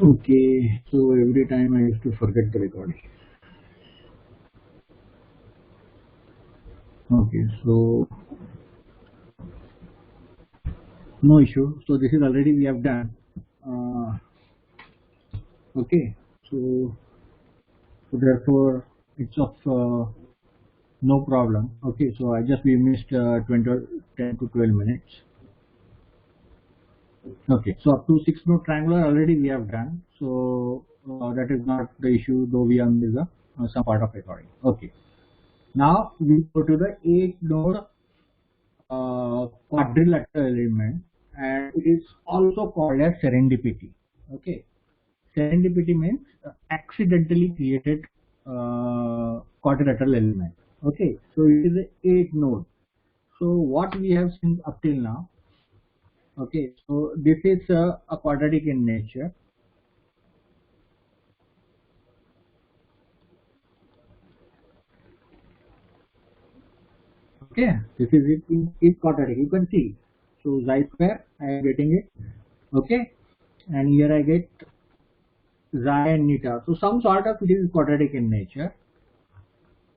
Okay, so every time I used to forget the recording. Okay, so no issue. So this is already we have done. Uh, okay, so, therefore it's of no problem. Okay, so I just we missed 20, 10 to 12 minutes. Okay, so up to 6 node triangular already we have done. So that is not the issue, though we have missed some part of recording. Okay, now we go to the 8 node quadrilateral element, and it is also called as serendipity. Okay, serendipity means accidentally created quadrilateral element. Okay, so it is a 8 node. So what we have seen up till now. Okay, so this is a quadratic in nature. Okay, this is it is quadratic. You can see. So xi square, I am getting it. Okay, and here I get xi and neta. So some sort of it is quadratic in nature,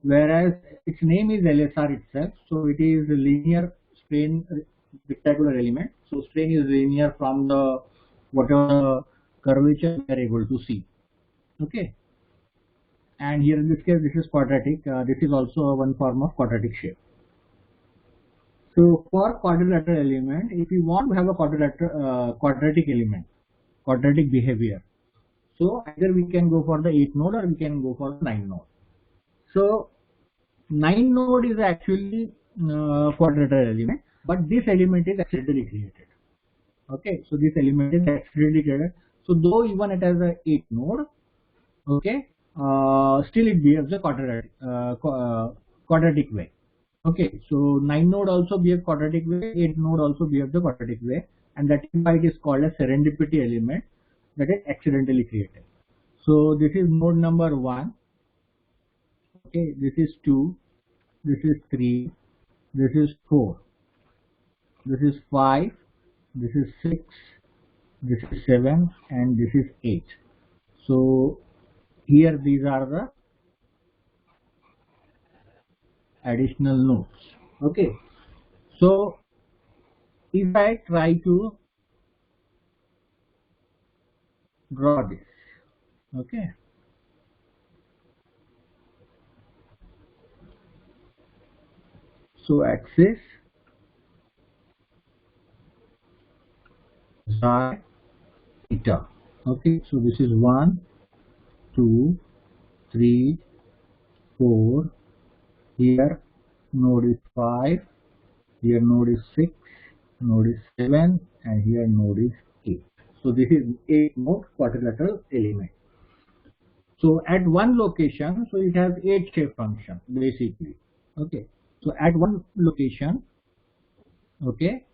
whereas its name is LSR itself. So it is a linear strain rectangular element. So strain is linear from the whatever curvature we are able to see. Okay, and here in this case this is quadratic. This is also one form of quadratic shape. So for quadrilateral element, if you want to have a quadratic element, quadratic behavior, so either we can go for the 8 node or we can go for the 9 node. So 9 node is actually quadrilateral element, but this element is accidentally created. Okay, so this element is accidentally created. So though even it has a 8 node, okay, still it behaves a quadratic way. Okay, so 9 node also behaves quadratic way, 8 node also behaves the quadratic way, and that is why it is called a serendipity element, that is accidentally created. So this is node number 1. Okay, this is 2, this is 3, this is 4, this is 5, this is 6, this is 7, and this is 8. So here these are the additional nodes. Okay, so if I try to draw this, okay, so axis xi theta. Okay, so this is 1, 2, 3, 4. Here node is 5, here node is 6, node is 7, and here node is 8. So this is 8 node quadrilateral element. So at one location, so it has 8 shape function basically. Okay, so at one location, okay,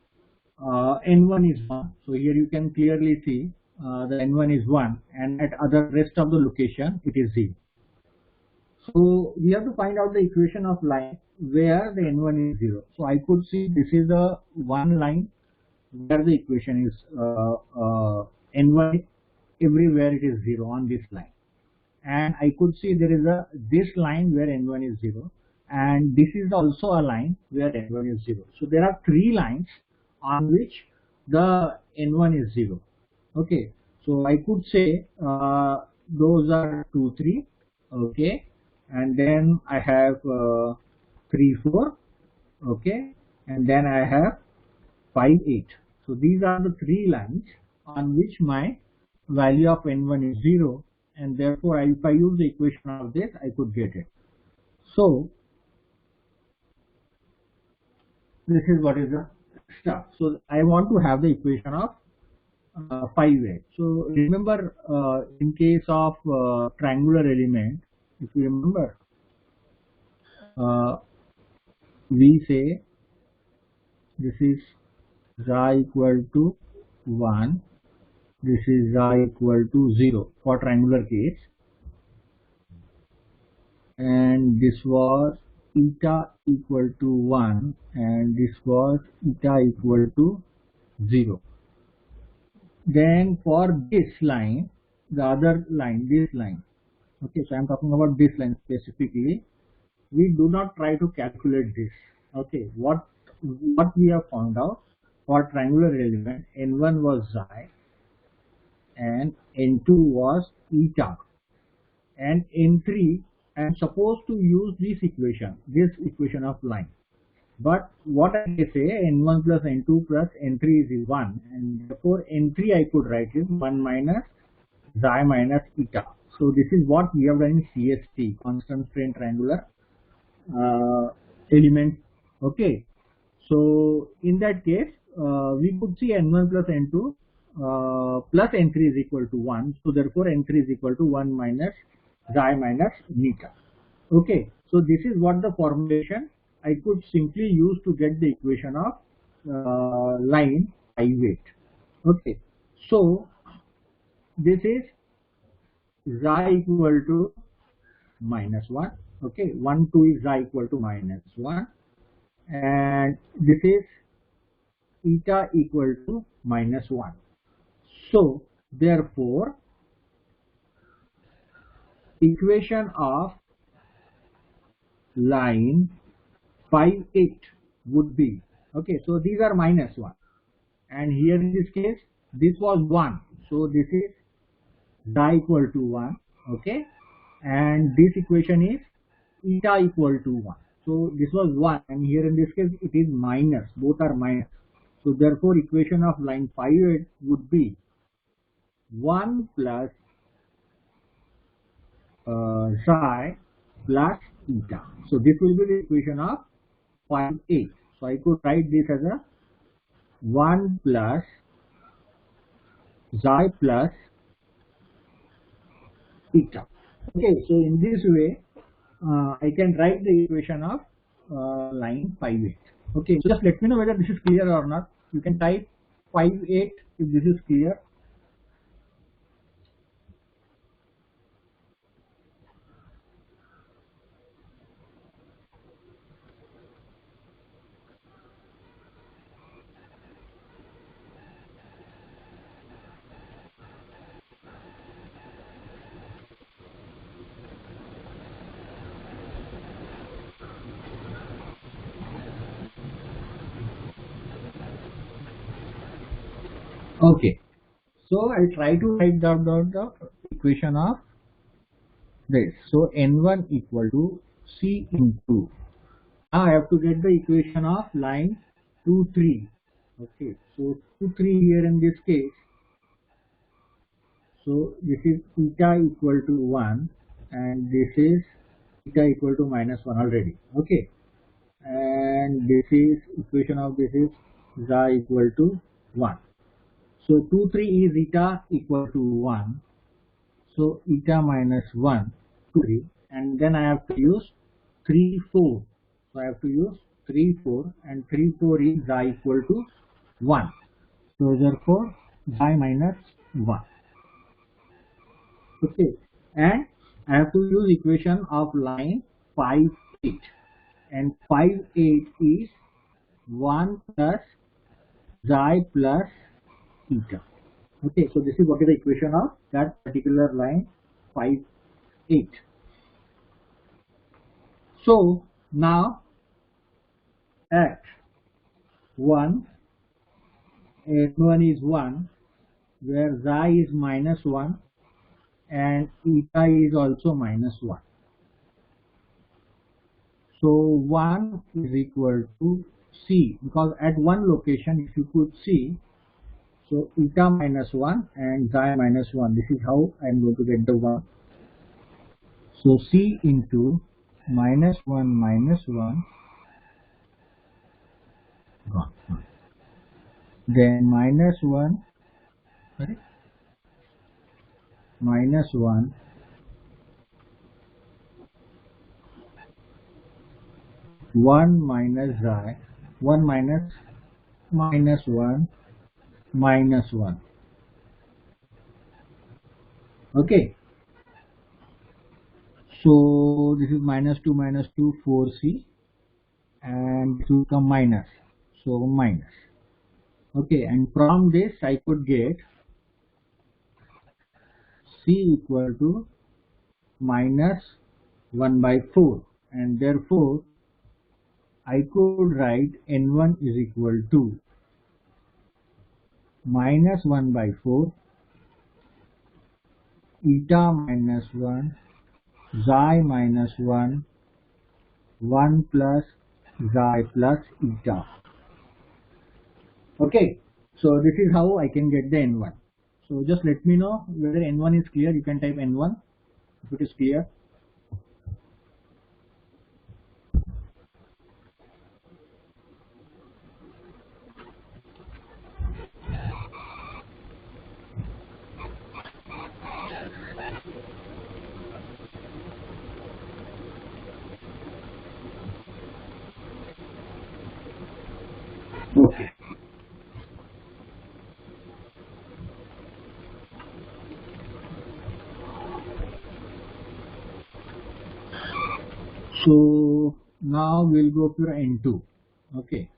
n1 is 1. So here you can clearly see the n1 is 1, and at other rest of the location it is 0. So we have to find out the equation of line where the n1 is 0. So I could see this is a one line where the equation is n1 everywhere it is 0 on this line, and I could see there is a this line where n1 is 0, and this is also a line where n1 is 0. So there are 3 lines on which the n1 is 0. Okay, so I could say those are 2, 3. Okay, and then I have 3, 4. Okay, and then I have 5, 8. So these are the 3 lines on which my value of n1 is 0, and therefore if I use the equation of this, I could get it. So this is what is the stuff. So I want to have the equation of 5, 8. So remember, in case of triangular element, if you remember, we say this is xi equal to 1, this is xi equal to 0 for triangular case, and this was eta equal to 1, and this was eta equal to 0. Then for this line the other line, this line. Okay, so I'm talking about this line specifically. We do not try to calculate this. Okay, what we have found out for triangular element, n1 was xi and n2 was eta, and n3 I'm supposed to use this equation of line. But what I say, n1 plus n2 plus n3 is 1, and therefore n3 I could write is 1 minus xi minus eta. So this is what we have done in CST, constant strain triangular element. Okay, so in that case we could see n1 plus n2 plus n3 is equal to 1, so therefore n3 is equal to 1 minus xi minus eta. Okay, so this is what the formulation I could simply use to get the equation of line pivot. Okay, so this is xi equal to minus 1. Okay, 1, 2 is xi equal to minus 1, and this is eta equal to minus 1. So therefore equation of line 5, 8 would be, okay, so these are minus 1, and here in this case this was 1, so this is xi equal to 1. Okay, and this equation is eta equal to 1, so this was 1, and here in this case it is minus, both are minus, so therefore equation of line 5, 8 would be 1 plus xi plus eta. So this will be the equation of 5, 8. So I could write this as a 1 plus xi plus eta. Okay, so in this way I can write the equation of line 5, 8. Okay, so just let me know whether this is clear or not. You can type 5, 8 if this is clear. Okay, so I'll try to write down the equation of this. So n1 equal to c into, now I have to get the equation of line 2, 3. Okay, so 2, 3 here in this case, so this is eta equal to 1, and this is eta equal to minus 1 already. Okay, and this is equation of this is xi equal to 1. So 2, 3 is eta equal to 1. So eta minus 1, 2, 3, and then I have to use 3, 4. So I have to use 3, 4, and 3, 4 is xi equal to 1. So therefore xi minus 1. Okay, and I have to use equation of line 5, 8, and 5, 8 is 1 plus xi plus eta. Okay, so this is what is the equation of that particular line 5, 8. So now at 1, n1 is 1, where xi is minus 1 and eta is also minus 1. So 1 is equal to c, because at one location if you could see, so eta minus 1 and xi minus 1, this is how I am going to get the 1. So c into minus 1 minus 1, gone. Then minus 1, sorry, minus 1, minus xi, 1 minus minus 1 minus 1. Okay, so this is minus 2 minus 2, 4c, and this will come minus, so minus. Okay, and from this I could get C equal to minus 1 by 4, and therefore I could write N1 is equal to minus 1 by 4 eta minus 1 xi minus 1 1 plus xi plus eta. Okay, so this is how I can get the N1. So just let me know whether N1 is clear. You can type N1 if it is clear. Okay. So now we'll go for N2. Okay.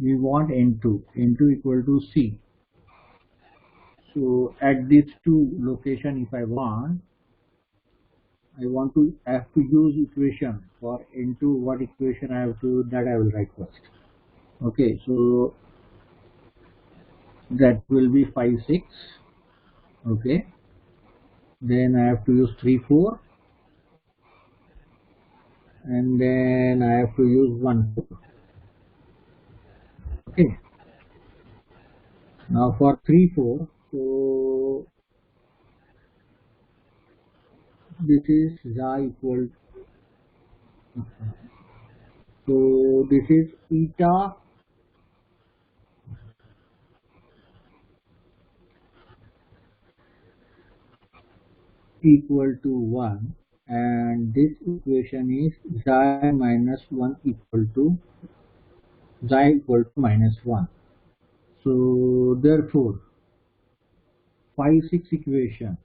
We want N2 equal to C. So at these two location, if I want to have to use equation for N2. What equation I have to, that I will write first. Okay, so that will be 5 6. Okay, then I have to use 3 4, and then I have to use 1 4. Okay, now for 3 4, so this is xi equal, so this is eta equal to 1, and this equation is xi minus 1 equal to xi equal to minus 1. So therefore 5 6 equation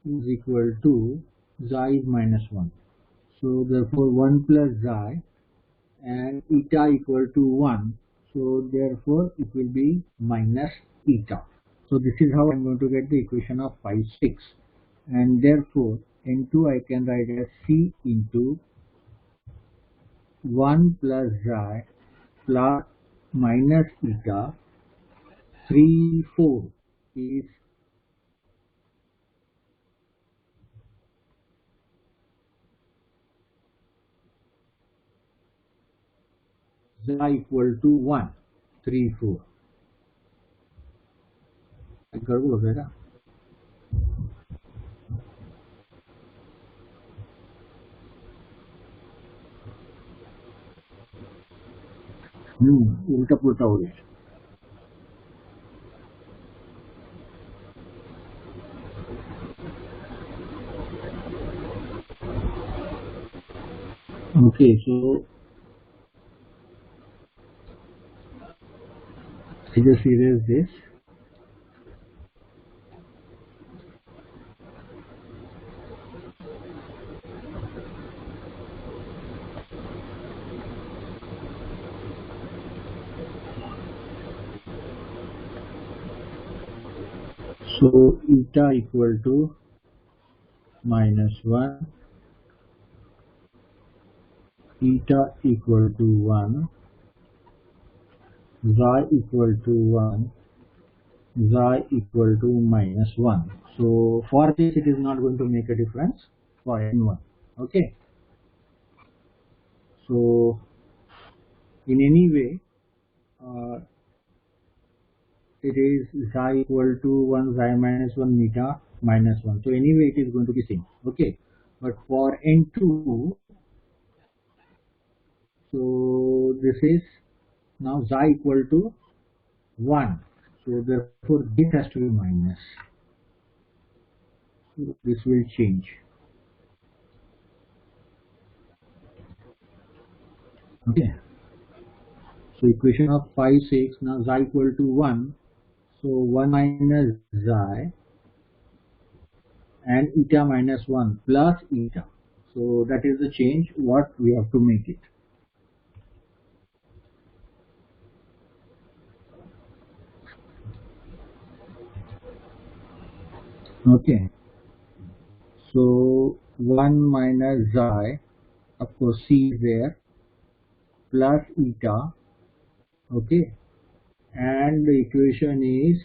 is equal to xi is minus 1. So therefore 1 plus xi, and eta equal to 1. So therefore it will be minus eta. So this is how I am going to get the equation of 5 6. And therefore N2 I can write as C into 1 plus xi plus minus eta 3 4 is xi equal to 1 3 4. गड़बड़ हो जाएगा. उल्टा पुल्टा हो गया. Okay, so I just erase this. So eta equal to minus 1, eta equal to 1, xi equal to 1, xi equal to minus 1. So for this it is not going to make a difference for N1. Okay. So in any way it is xi equal to 1, xi minus 1, eta minus 1. So anyway it is going to be same. Okay. But for N2, so this is now xi equal to 1. So therefore this has to be minus. So this will change. Okay. So equation of 5 6, now xi equal to 1. So 1 minus xi and eta minus 1 plus eta. So that is the change what we have to make it. Okay, so 1 minus xi, of course c is there, plus eta. Okay, and the equation is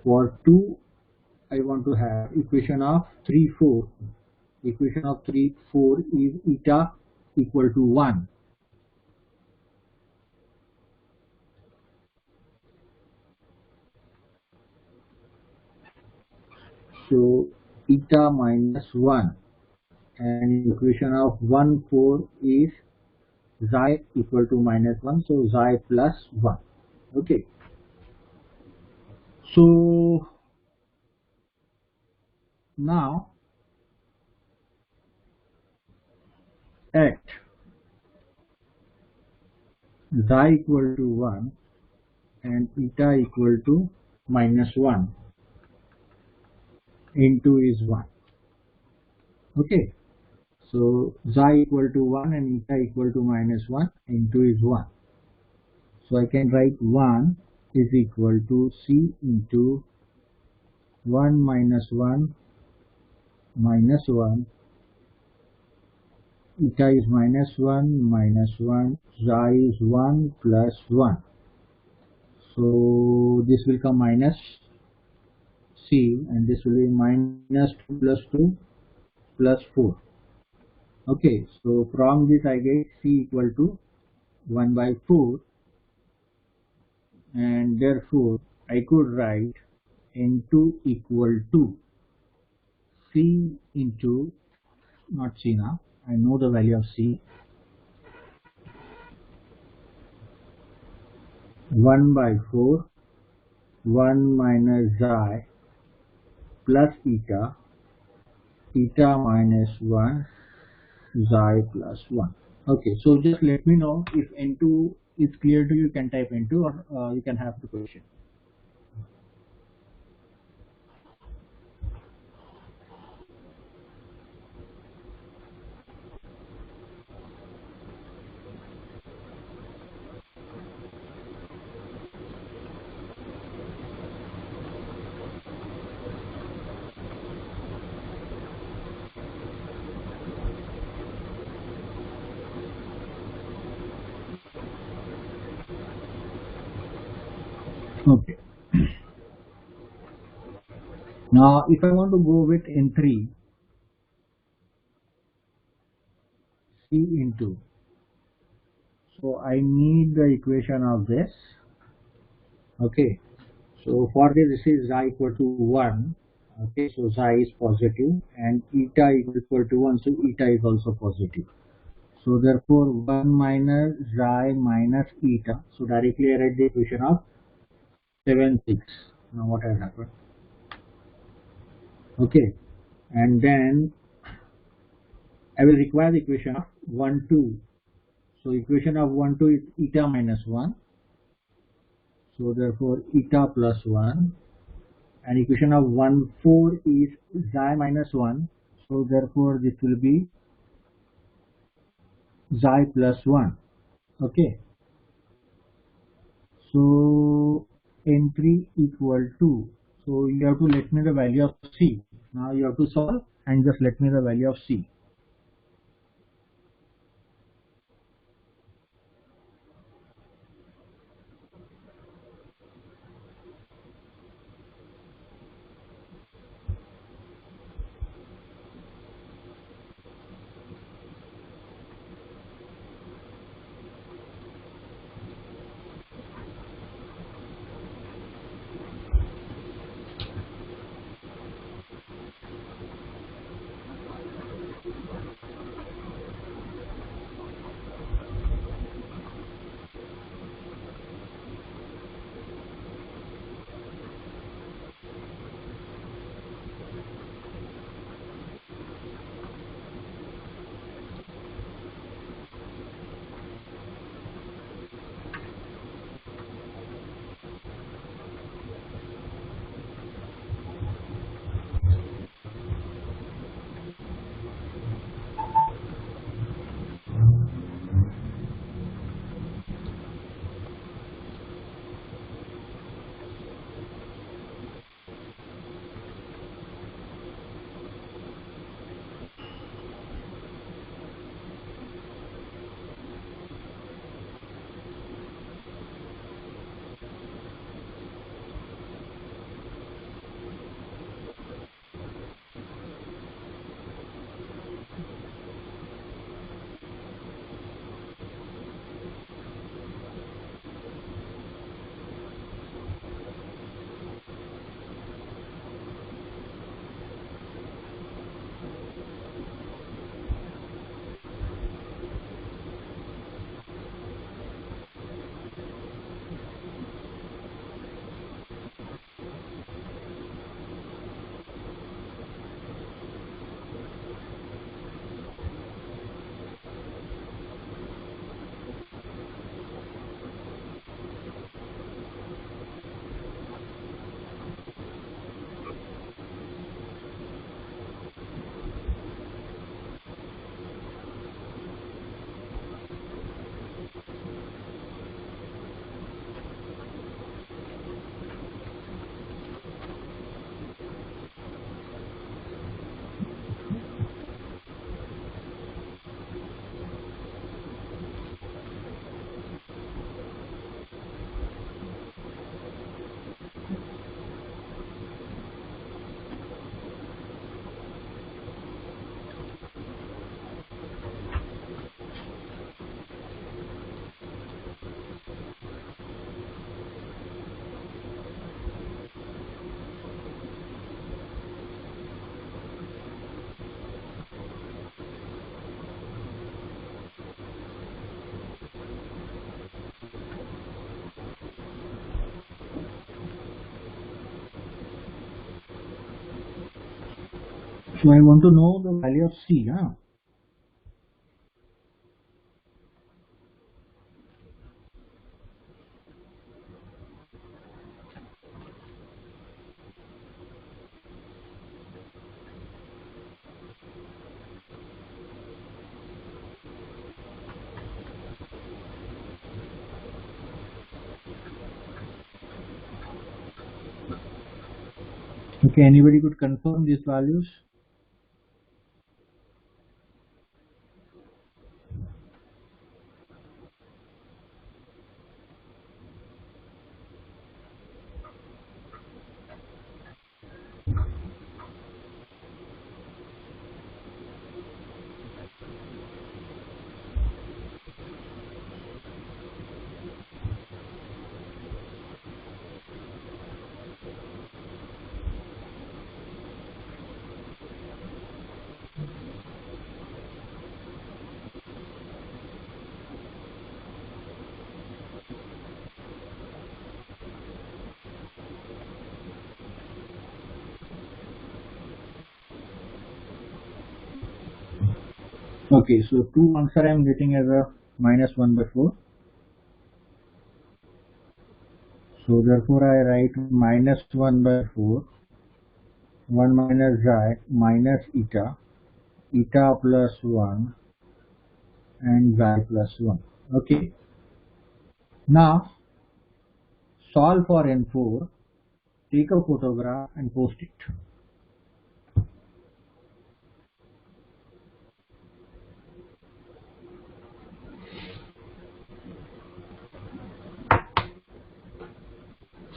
for 2 I want to have equation of 3 4. Equation of 3 4 is eta equal to 1. So eta minus 1, and equation of 1 4 is xi equal to minus 1, so xi plus 1. Okay, so now at xi equal to 1 and eta equal to minus 1, into is 1. Okay, so xi equal to 1 and eta equal to minus 1, into is 1. So I can write 1 is equal to c into 1 minus 1 minus 1, eta is minus 1, xi is 1 plus 1. So this will come minus c, and this will be minus 2 plus 2 plus 4. Okay, so from this I get c equal to 1 by 4, and therefore I could write n2 equal to c into, not c now, I know the value of c, 1 by 4, 1 minus xi plus eta, eta minus 1, xi plus 1. Okay, so just let me know if n2 is clear to you. You can type n2, or you can have the question. Okay, now if I want to go with n3, c into, so I need the equation of this. Okay, so for this is xi equal to 1. Okay, so xi is positive and eta equal to 1, so eta is also positive. So therefore 1 minus xi minus eta, so directly I write the equation of 7 6. Now what has happened? Okay, and then I will require the equation of 1 2. So equation of 1 2 is eta minus 1, so therefore eta plus 1, and equation of 1 4 is xi minus 1, so therefore this will be xi plus 1. Okay, so n3 equal to, so you have to let me the value of c. Now you have to solve and just let me the value of c. So I want to know the value of C. Okay, anybody could confirm these values? Okay, so 2 answer I am getting as a minus 1 by 4. So therefore I write minus 1 by 4, 1 minus xi minus eta, eta plus 1 and xi plus 1. Okay. Now solve for N4, take a photograph and post it.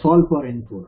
Solve for N4.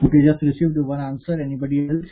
Okay, just received one answer. Anybody else?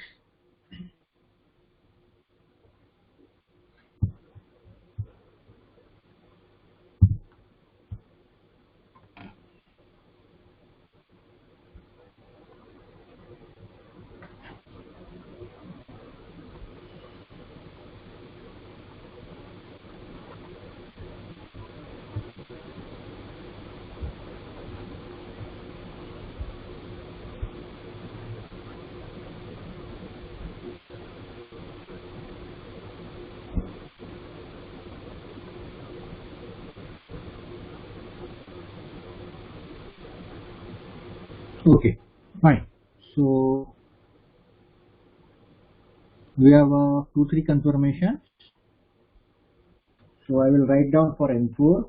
Okay, fine. So we have 2-3 confirmations. So I will write down for N4.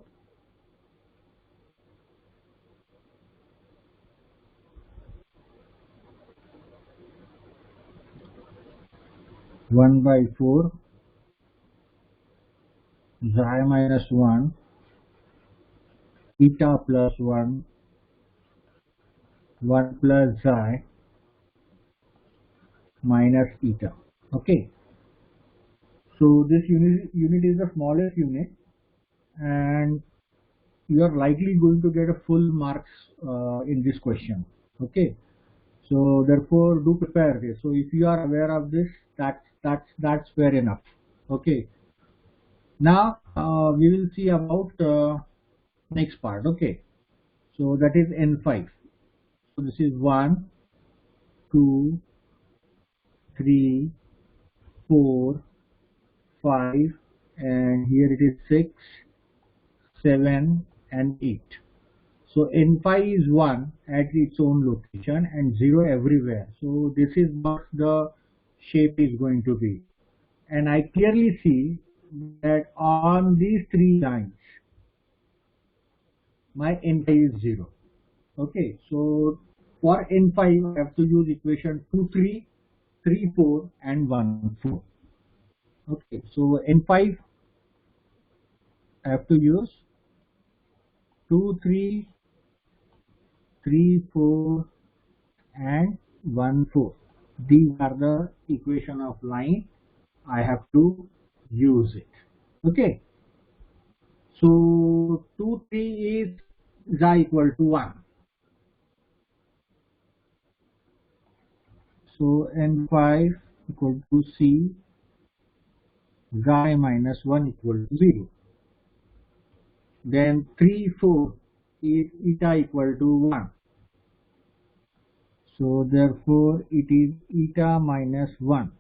One by 4 xi minus 1 eta plus 1 1 plus xi minus eta. Okay. So this unit is the smallest unit, and you are likely going to get a full marks in this question. Okay. So therefore, do prepare this. So if you are aware of this, that's fair enough. Okay. Now we will see about next part. Okay. So that is N5. So this is 1, 2, 3, 4, 5, and here it is 6, 7, and 8. So N5 is 1 at its own location and 0 everywhere. So this is what the shape is going to be. And I clearly see that on these 3 lines, my N5 is 0. Okay, so for N5, I have to use equation 2, 3, 3, 4, and 1, 4. Okay, so N5, I have to use 2, 3, 3, 4, and 1, 4. These are the equation of line. I have to use it. Okay. So 2, 3 is xi equal to 1. So N5 equal to C xi minus 1 equal to 0. Then 3, 4 is eta equal to 1. So therefore it is eta minus 1.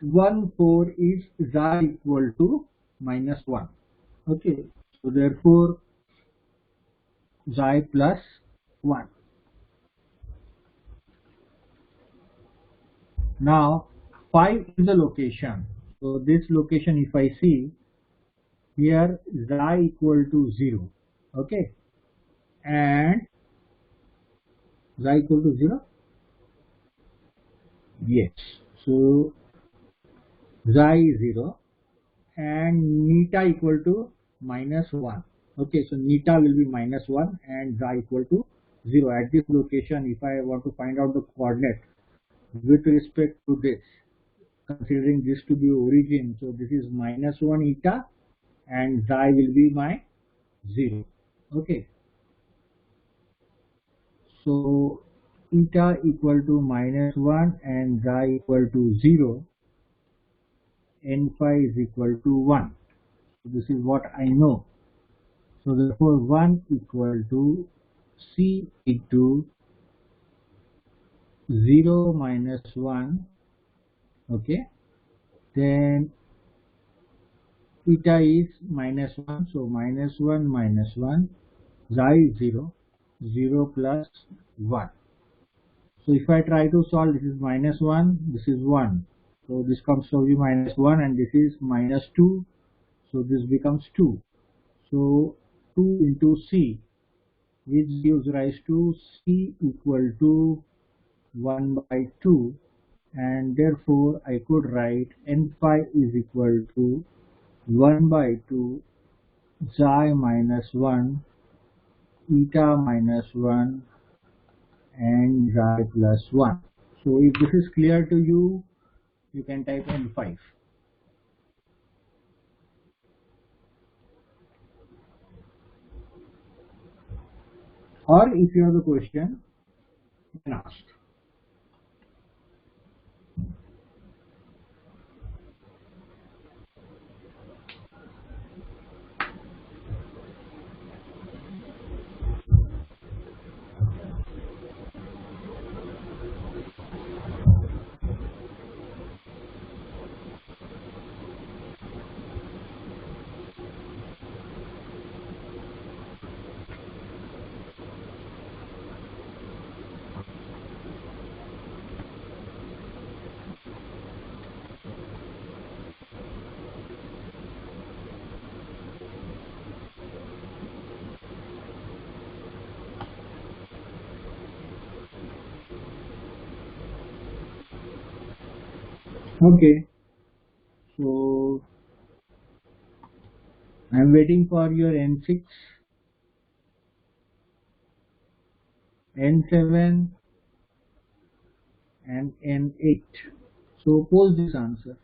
1, 4 is xi equal to minus 1. Okay, so therefore xi plus 1. Now 5 is the location. So this location, if I see here, xi equal to 0. Okay, and xi equal to 0. Yes. So xi is 0 and neta equal to minus 1. Okay, so neta will be minus 1 and xi equal to 0. At this location, if I want to find out the coordinate with respect to this, considering this to be origin, so this is minus 1 eta and xi will be my 0. Okay, so eta equal to minus 1 and xi equal to 0, N5 is equal to 1. So this is what I know. So therefore 1 equal to C into 0 minus 1. Okay, then eta is minus 1, so minus 1 minus 1, xi is 0, 0 plus 1. So if I try to solve, this is minus 1, this is 1, so this comes to be minus 1 and this is minus 2, so this becomes 2. So 2 into C, which gives rise to C equal to 1 by 2, and therefore I could write N5 is equal to 1 by 2 xi minus 1 eta minus 1 and y plus 1. So if this is clear to you, you can type N5. Or if you have a question, you can ask. Okay, so I'm waiting for your N6, N7 and N8. So pose this answer.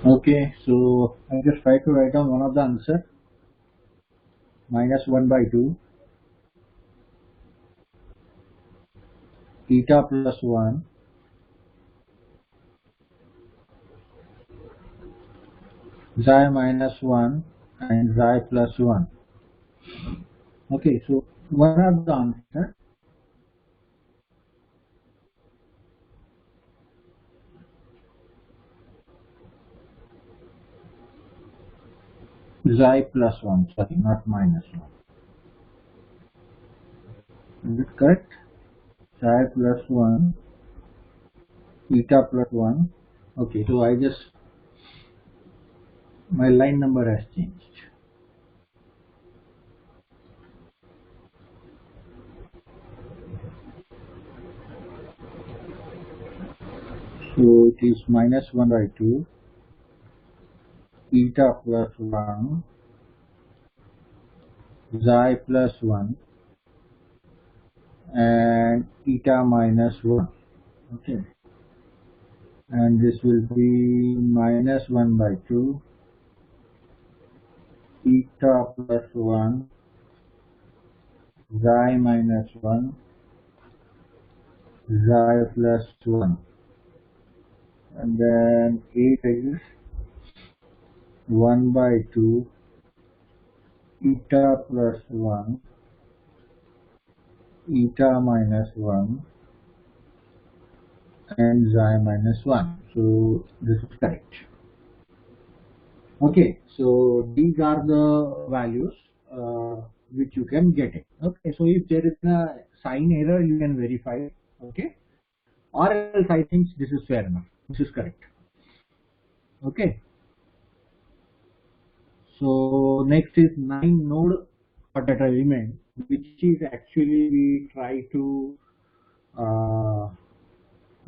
Okay, so I just try to write down one of the answer. -1/2 eta plus 1 xi minus 1 and xi plus 1. Okay, so what are the answer? Xi plus 1, sorry, not -1. Is it correct? Xi plus 1, eta plus 1. Okay, so I just, my line number has changed. So it is -1/2 eta plus 1 xi plus 1 and eta minus 1. Okay, and this will be -1/2 eta plus 1 xi minus 1 xi plus 1, and then 8 is 1/2 eta plus 1 eta minus 1 and xi minus 1. So this is correct. Okay, so these are the values which you can get it. Okay, so if there is a sign error, you can verify it. Okay, or else I think this is fair enough. This is correct. Okay, so next is 9 node quadratic element, which is actually we try to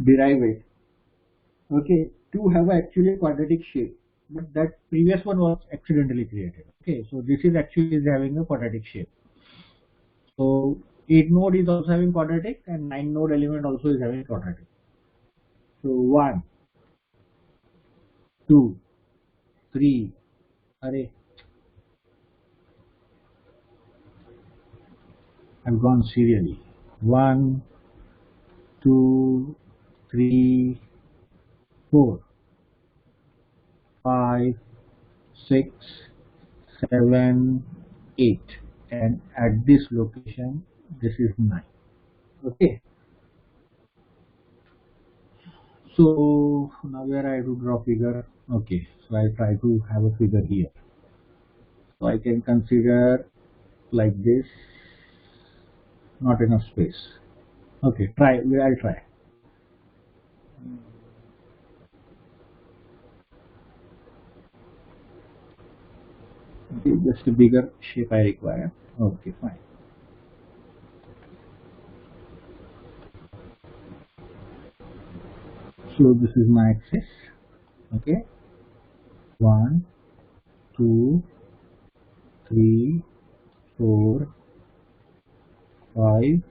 derive it. Okay, to have actually a quadratic shape, but that previous one was accidentally created. Okay, so this is actually is having a quadratic shape. So 8 node is also having quadratic and 9 node element also is having quadratic. So 1, 2, 3, array, I've gone serially. 1, 2, 3, 4, 5, 6, 7, 8, and at this location this is 9. Okay, so now where I have to draw figure. Okay, so I try to have a figure here. So I can consider like this, not enough space. Okay, I'll try. Okay, just a bigger shape I require. Okay, fine. So this is my axis. Okay, 1, 2, 3, 4, 5,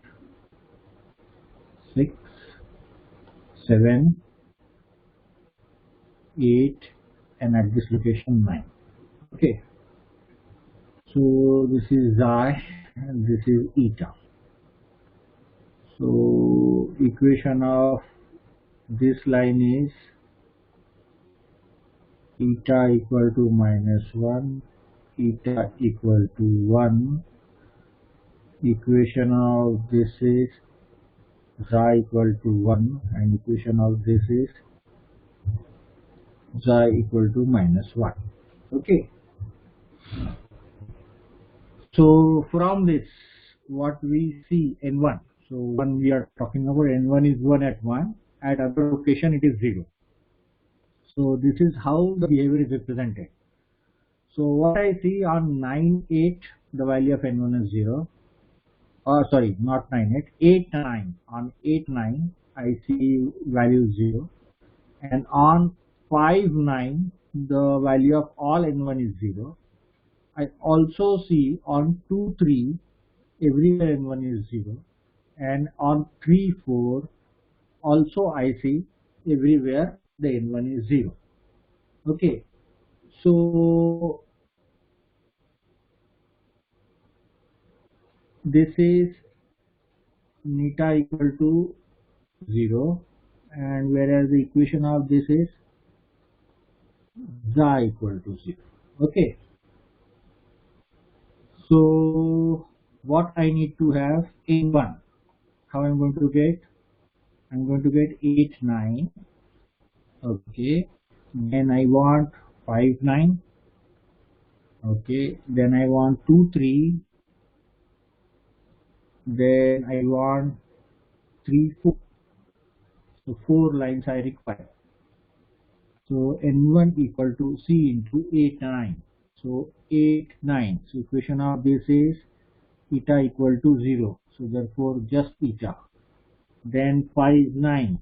6, 7, 8, and at this location 9. Okay, so this is xi and this is eta. So equation of this line is eta equal to -1, eta equal to 1. Equation of this is xi equal to 1 and equation of this is xi equal to -1. Okay, so from this what we see n1. So when we are talking about n1 is 1 at 1, at other location it is 0. So this is how the behavior is represented. So what I see on 9, 8, the value of n1 is 0. Sorry, not 9, 8, 8, 9. On 8, 9, I see value 0. And on 5, 9, the value of all n1 is 0. I also see on 2, 3, everywhere n1 is 0. And on 3, 4, also I see everywhere the n1 is 0. Okay, so this is neta equal to 0, and whereas the equation of this is xi equal to 0. Okay, so what I need to have in 1, how I'm going to get? I'm going to get 8 9. Okay, then I want 5 9. Okay, then I want 2 3, then I want 3 4. So 4 lines I require. So n1 equal to c into 8 9. So 8 9. So equation of this is eta equal to 0. So therefore just eta. Then 5 9.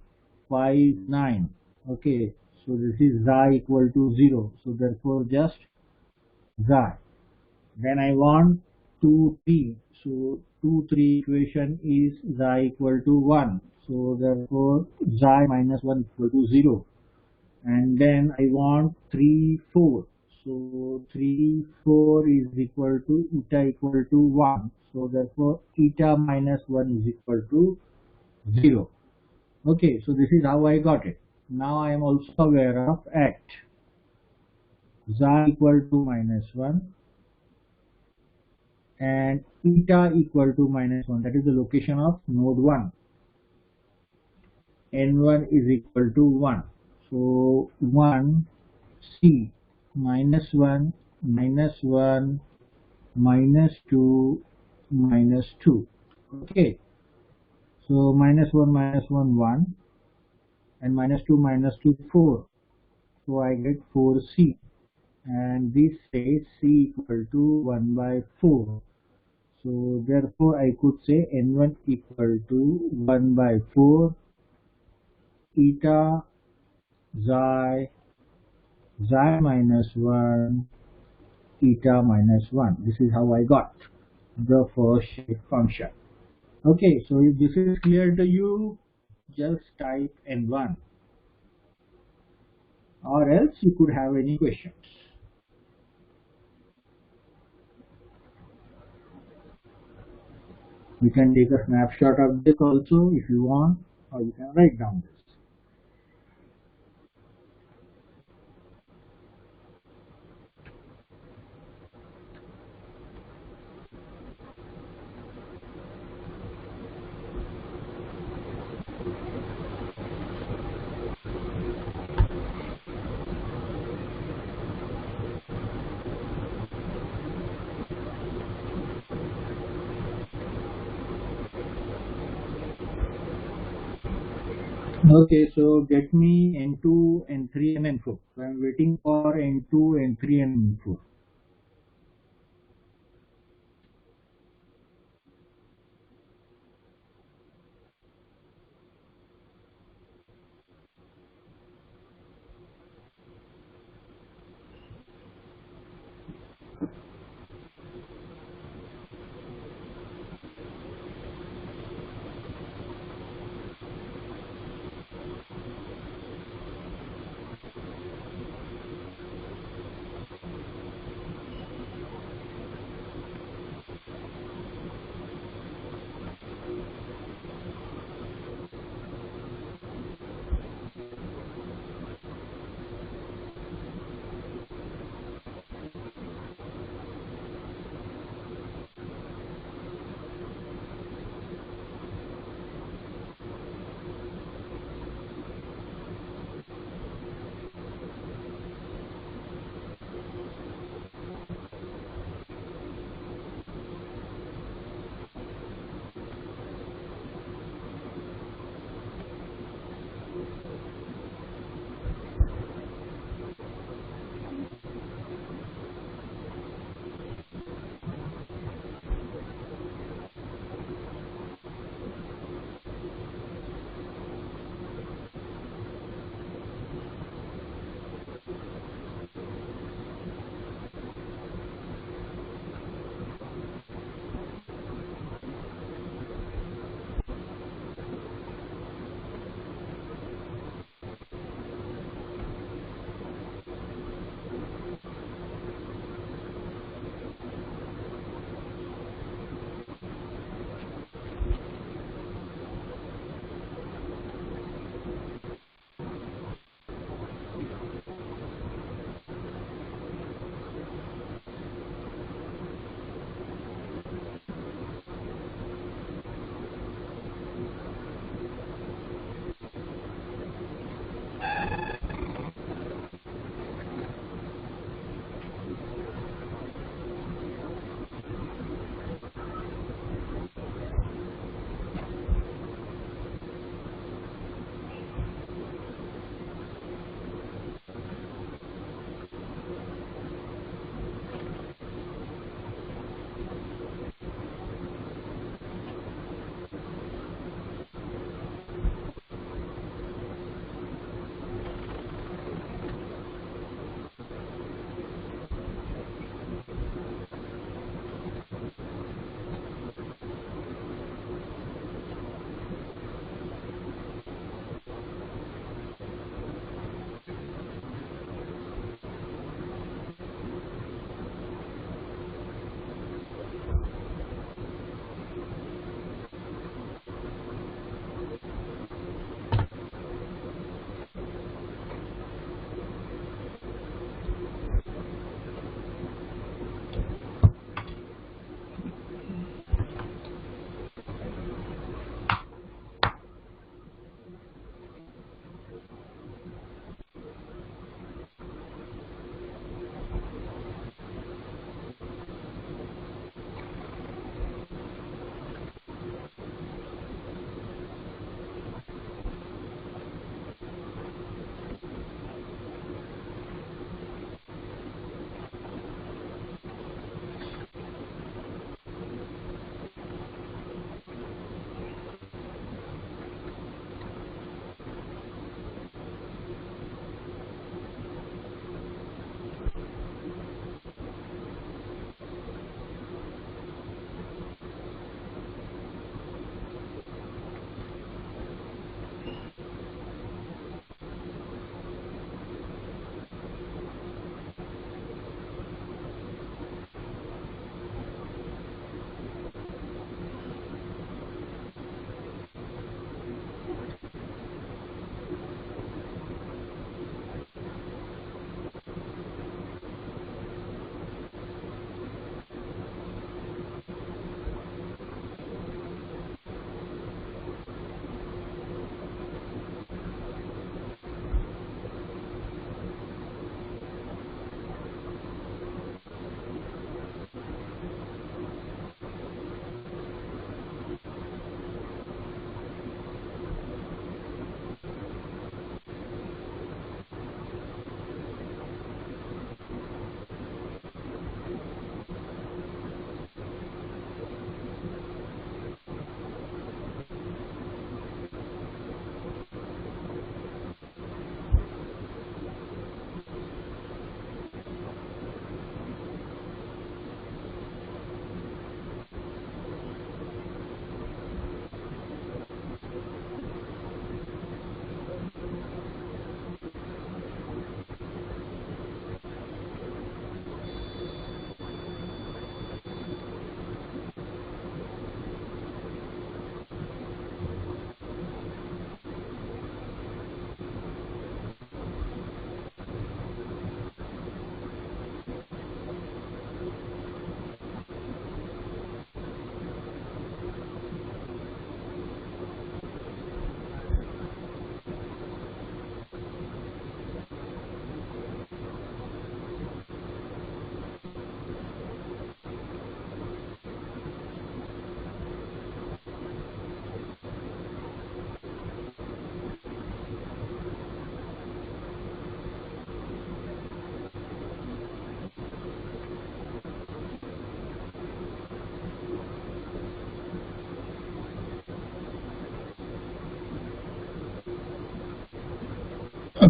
5 9. Okay. So this is xi equal to 0. So therefore just xi. Then I want 2 3. So 2 3 equation is xi equal to 1. So therefore xi minus 1 equal to 0. And then I want 3 4. So 3 4 is equal to eta equal to 1. So therefore eta minus 1 is equal to 0. Okay, so this is how I got it. Now I am also aware of at xi equal to minus 1 and eta equal to minus 1. That is the location of node 1. N1 is equal to 1. So 1 C minus 1 minus 1 minus 2 minus 2. Okay, so minus 1 minus 1 1 and minus 2 minus 2 4. So I get 4c, and this says c equal to 1 by 4. So therefore I could say n1 equal to 1 by 4 eta xi minus 1 eta minus 1. This is how I got the first shape function. Okay, so if this is clear to you, just type n1, or else you could have any questions. You can take a snapshot of this also if you want, or you can write down this. Okay, so get me N2, N3 and N4. So I'm waiting for N2, N3 and N4.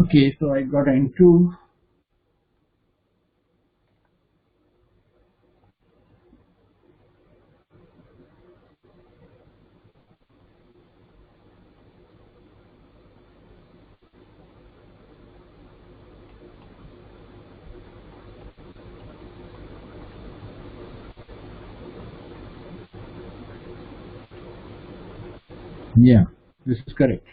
Okay, so I got N2. Yeah, this is correct.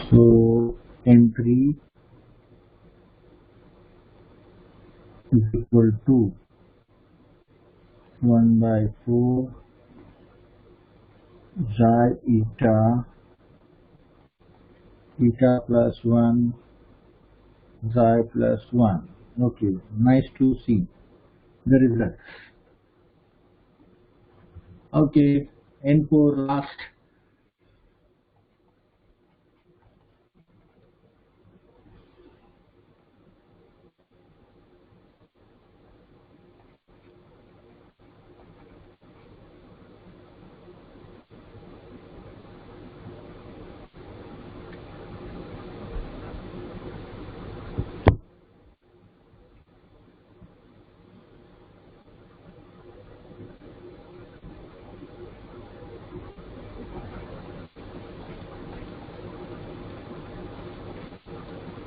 So N3 is equal to 1 by 4 xi eta plus 1 xi plus 1. Okay, nice to see the results. Okay, N4 last.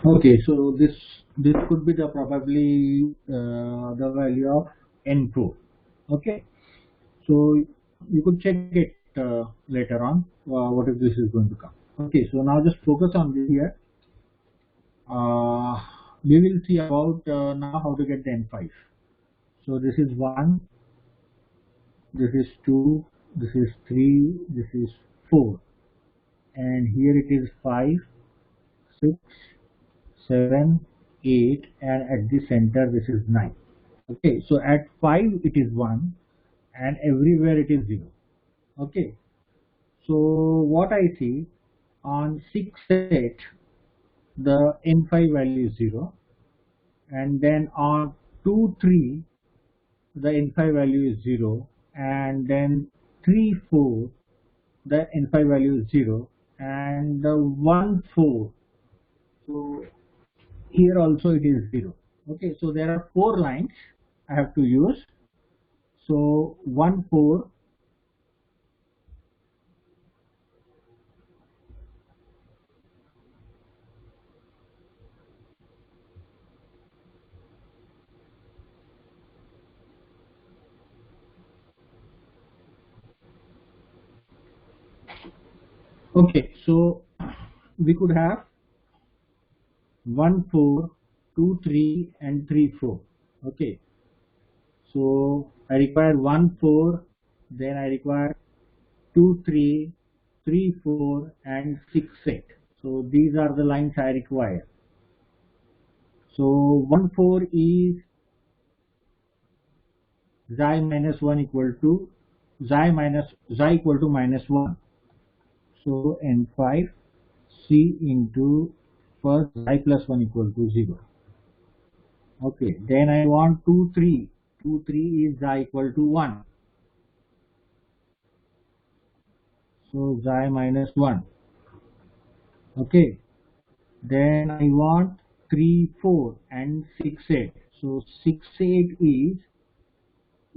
Okay, so this could be the probably the value of N4. Okay, so you could check it later on what if this is going to come. Okay, so now just focus on this here. Uh, we will see about now how to get the N5. So this is 1, this is 2, this is 3, this is 4, and here it is 5, 6, 7, 8, and at the center this is 9. Okay, so at 5 it is 1 and everywhere it is 0. Okay, so what I see on 6 set the N5 value is 0, and then on 2, 3 the N5 value is 0, and then 3, 4 the N5 value is 0, and the 1, 4. So Here also it is 0. Okay, so there are 4 lines I have to use. So 1 4. Okay, so we could have 1 4, 2 3 and 3 4. Okay, so I require 1 4, then I require 2 3, 3 4 and 6 8. So these are the lines I require. So 1 4 is xi minus 1 equal to xi equal to minus 1. So n5 c into first xi plus 1 equal to 0. Okay, then I want 2 3. 2 3 is xi equal to 1. So xi minus 1. Okay, then I want 3 4 and 6 8. So 6 8 is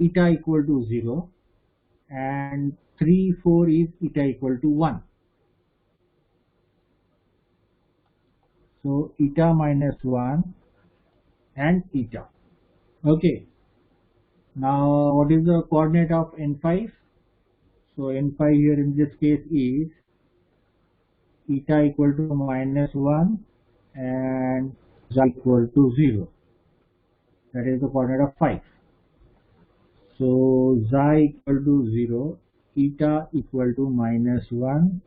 eta equal to 0 and 3 4 is eta equal to 1. So eta minus 1 and eta. Okay, now what is the coordinate of n5? So n5 here in this case is eta equal to minus 1 and xi equal to 0. That is the coordinate of 5. So xi equal to 0, eta equal to minus 1.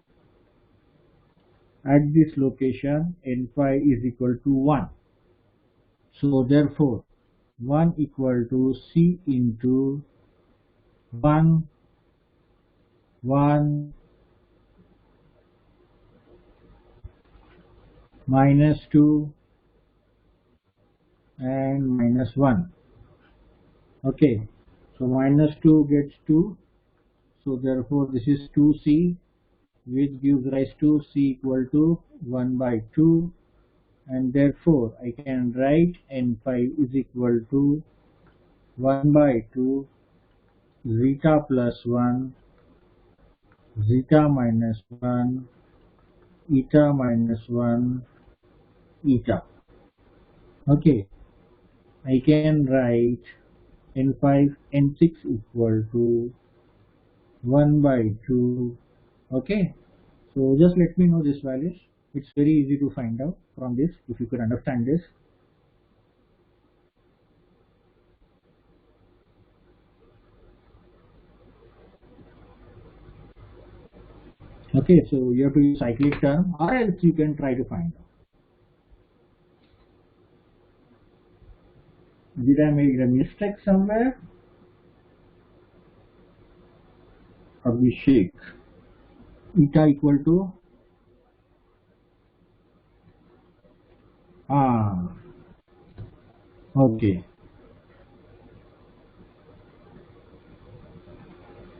At this location n5 is equal to 1. So therefore 1 equal to c into 1 1 minus 2 and minus 1. Okay, so minus 2 gets 2, so therefore this is 2c, which gives rise to c equal to 1 by 2, and therefore I can write n5 is equal to 1 by 2 zeta plus 1 zeta minus 1 eta minus 1 eta. Okay, I can write n5 n6 equal to 1 by 2. Okay, so just let me know these values. It's very easy to find out from this if you could understand this. Okay, so you have to use cyclic term or else you can try to find out. Did I make a mistake somewhere? Abhishek. Eta equal to okay.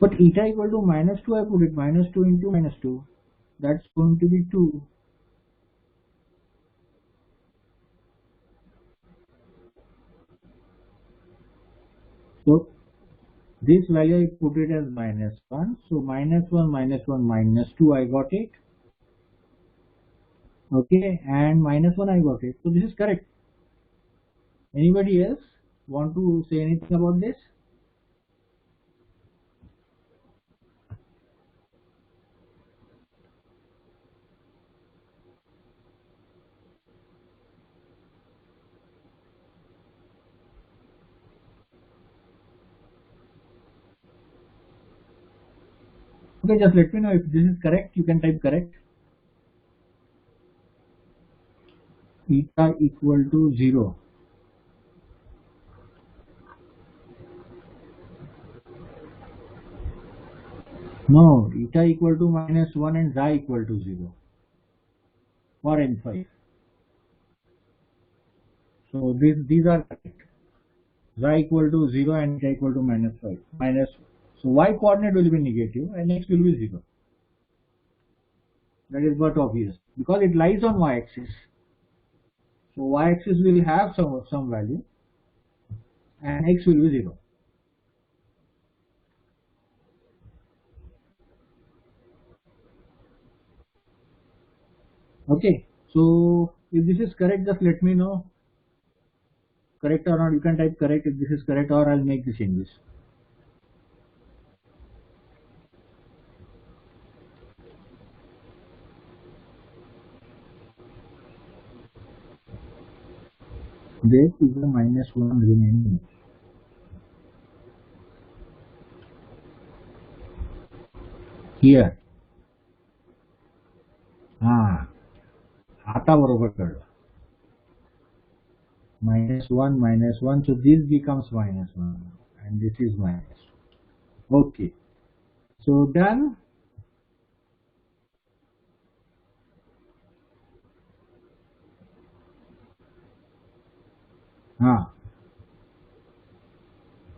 But eta equal to minus 2, I put it minus 2 into minus 2. That's going to be 2. So this value I put it as minus 1. So minus 1 minus 1 minus 2 I got it. Okay, and minus 1 I got it. So this is correct. Anybody else want to say anything about this? Okay, just let me know if this is correct. You can type correct. Eta equal to 0. No, eta equal to minus 1 and xi equal to 0 for n5. So these are correct. Xi equal to 0 and eta equal to minus 5. So y coordinate will be negative and x will be 0. That is but obvious because it lies on y axis. So y-axis will have some value and x will be 0. Okay, so if this is correct, just let me know. Correct or not, you can type correct if this is correct, or I'll make the changes. There is a -1 remaining. Here. आता बरोबर कळलं. -1, so this becomes -1 and this is minus. Okay, so done.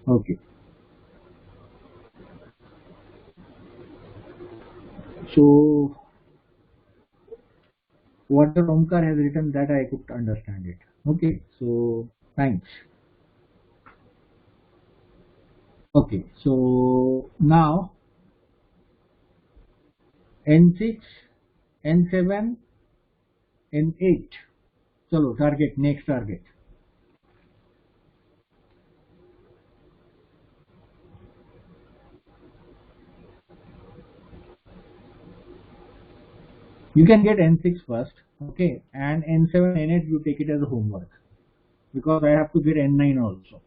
Okay, so what the Omkar has written, that I could understand it. Okay, so thanks. Okay, so now N6, N7, N8. Chalo, target, next target. You can get N6 first, okay, and N7, N8 you take it as a homework, because I have to get N9 also.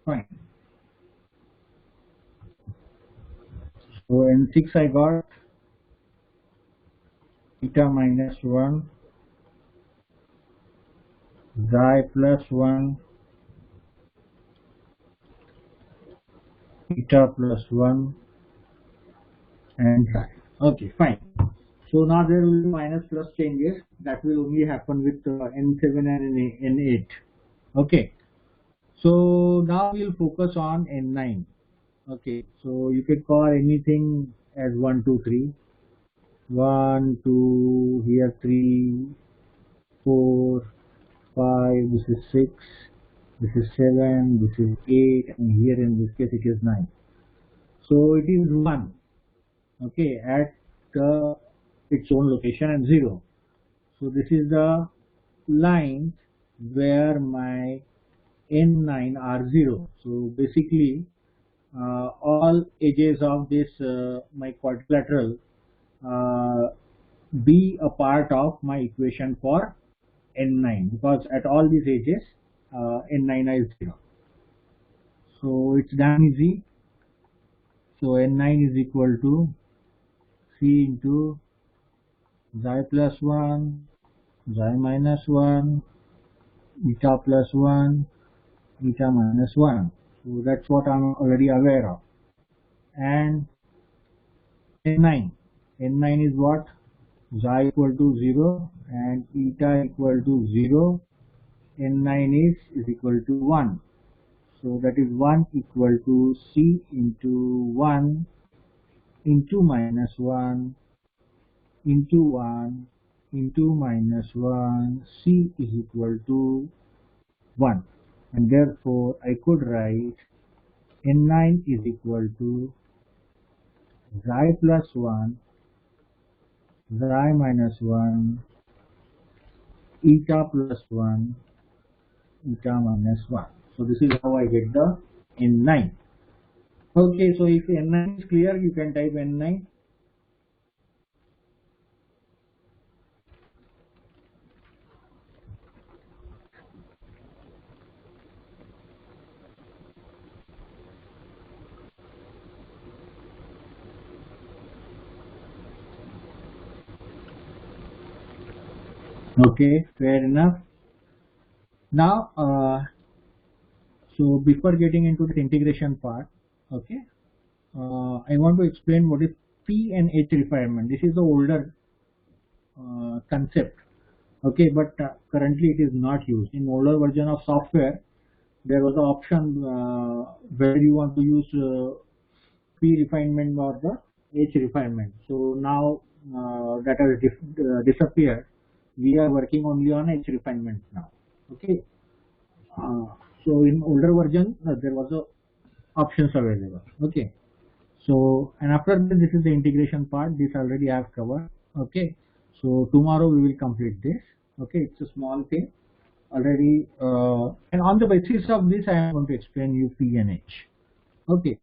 Fine. So N6 I got eta -1, xi +1, eta +1, and xi. Okay, fine. So now there will be minus plus changes. That will only happen with N7 and N8. Okay. So now we'll focus on N9. Okay. So you could call anything as 1, 2, 3. 1, 2, here 3, 4, 5, this is 6, this is 7, this is 8, and here in this case it is 9. So it is 1, okay, at its own location, and 0. So this is the line where my N9 are 0. So basically all edges of this my quadrilateral be a part of my equation for N9, because at all these edges N9 is 0. So it's damn easy. So N9 is equal to C into xi +1, xi -1, eta +1, eta -1. So that's what I'm already aware of. And N9 is what? Xi equal to 0 and eta equal to 0. N9 is equal to 1. So that is 1 equal to C into 1 into -1 into 1 into -1. C is equal to 1. And therefore I could write N9 is equal to xi +1, xi -1, eta +1, eta -1. So this is how I get the N9. Okay, so if N9 is clear, you can type N9. Okay, fair enough. Now, so before getting into the integration part, okay, I want to explain what is P and H refinement. This is the older concept, okay, but currently it is not used. In older version of software, there was an option whether you want to use P refinement or the H refinement. So now that has disappeared. We are working only on H refinement now. Okay. Uh, so in older version there was a options available. Okay. So and after this is the integration part. This already I have covered. Okay. So tomorrow we will complete this. Okay. It's a small thing already. And on the basis of this, I am going to explain you P and H. Okay.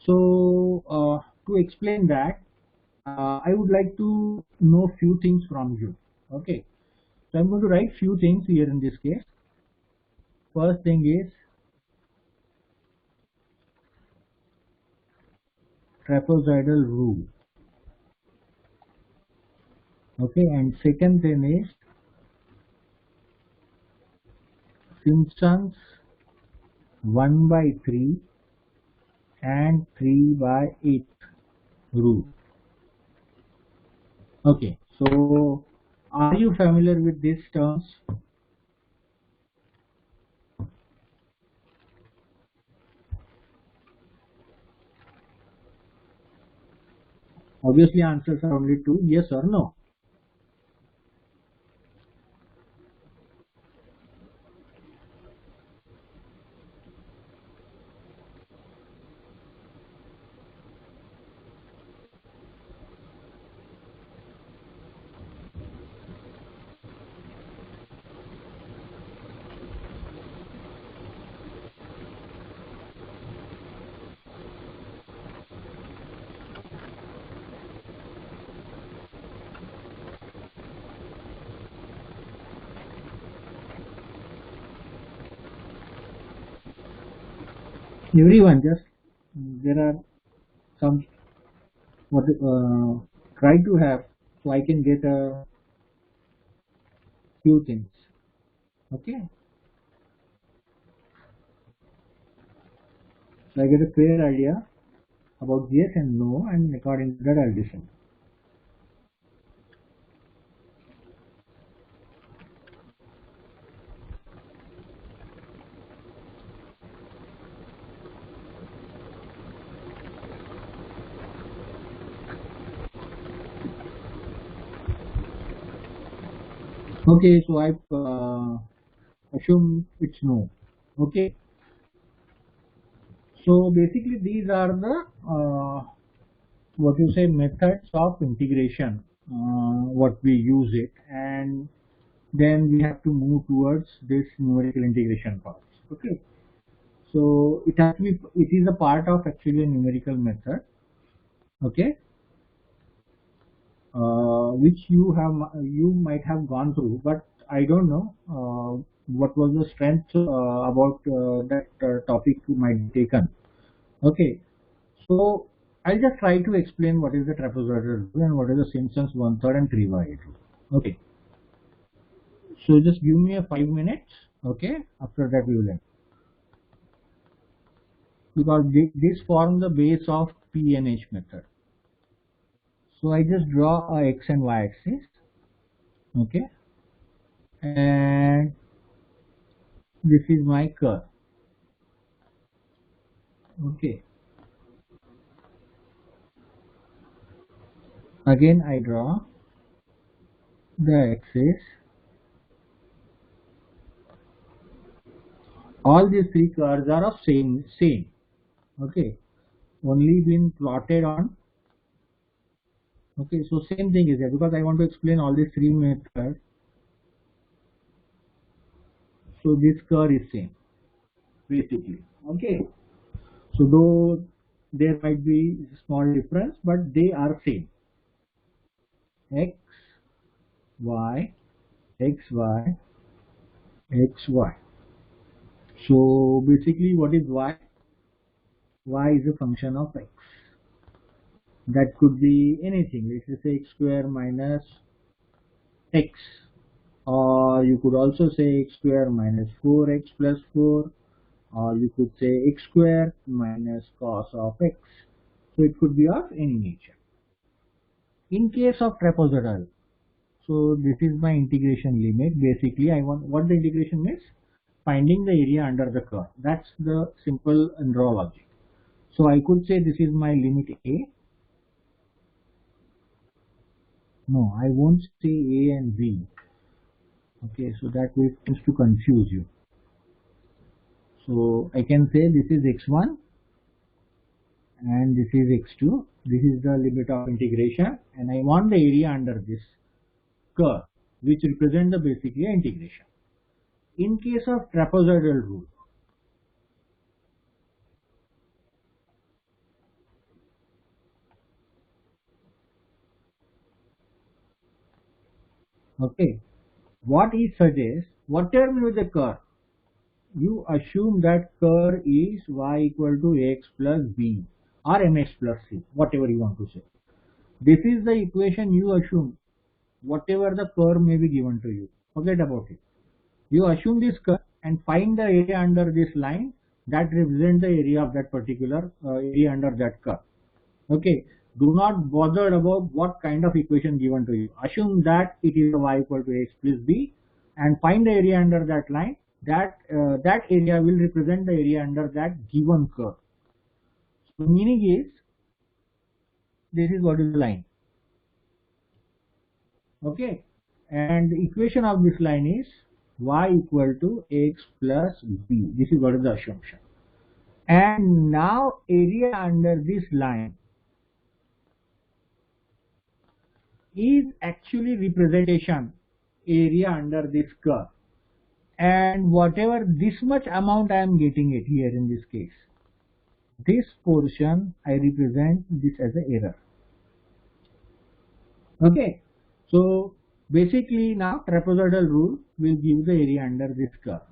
So to explain that, I would like to know few things from you. Okay. So I'm going to write few things here in this case. First thing is trapezoidal rule. Okay, and second thing is Simpson's 1 by 3 and 3 by 8 rule. Okay, so are you familiar with these terms? Obviously answers are only two, yes or no. Everyone just there are some what try to have so I can get a few things. Okay, so I get a clear idea about yes and no, and according to that I'll decide. Okay, so I assume it's no. Okay, so basically these are the what you say methods of integration, what we use it, and then we have to move towards this numerical integration part. Okay, so it has to be, it is a part of actually a numerical method. Okay, which you might have gone through, but I don't know what was the strength about that topic you might be taken. Okay, so I'll just try to explain what is the trapezoidal rule and what is the Simpson's 1/3 and 3 by 8 rule. Okay, so just give me a 5 minutes. Okay, after that we will end, because this form the base of P and H method. So I just draw a x and y axis. Okay, and this is my curve. Okay, again I draw the axis. All these three curves are of same. Okay, only been plotted on. Okay, so same thing is there, because I want to explain all these three methods. So this curve is same basically. Okay, so though there might be small difference, but they are same. X, Y, X, Y, X, Y. So basically what is Y? Y is a function of X. That could be anything. Let's just say x square minus X. or you could also say x square minus 4x plus 4, or you could say x square minus cos of x. So it could be of any nature. In case of trapezoidal, so this is my integration limit. Basically, I want what the integration means: finding the area under the curve. That's the simple and raw logic. So I could say this is my limit A. No, I won't say A and B. Okay, so that way it tends to confuse you. So I can say this is x1 and this is x2. This is the limit of integration, and I want the area under this curve, which represent the basically integration. In case of trapezoidal rule, okay, what he suggests, whatever with the curve, you assume that curve is y equal to x plus b or mx plus c, whatever you want to say. This is the equation you assume, whatever the curve may be given to you. Forget about it. You assume this curve and find the area under this line that represents the area of that particular area under that curve. Okay. Do not bother about what kind of equation given to you. Assume that it is y equal to x plus b and find the area under that line. That area will represent the area under that given curve. So meaning is, this is what is the line. Okay. And the equation of this line is y equal to x plus b. This is what is the assumption. And now area under this line is actually representation area under this curve, and whatever this much amount I am getting it here in this case, this portion I represent this as an error. Okay, so basically now trapezoidal rule will give the area under this curve.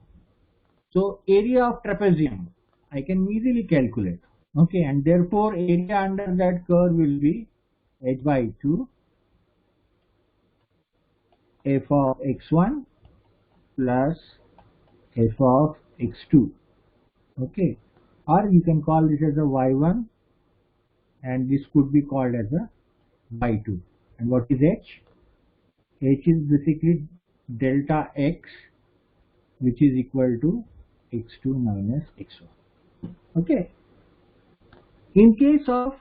So area of trapezium I can easily calculate. Okay, and therefore area under that curve will be h by 2 f of x1 plus f of x2. Okay, or you can call this as a y1 and this could be called as a y2. And what is h? H is basically delta x, which is equal to x2 minus x1. Okay, in case of,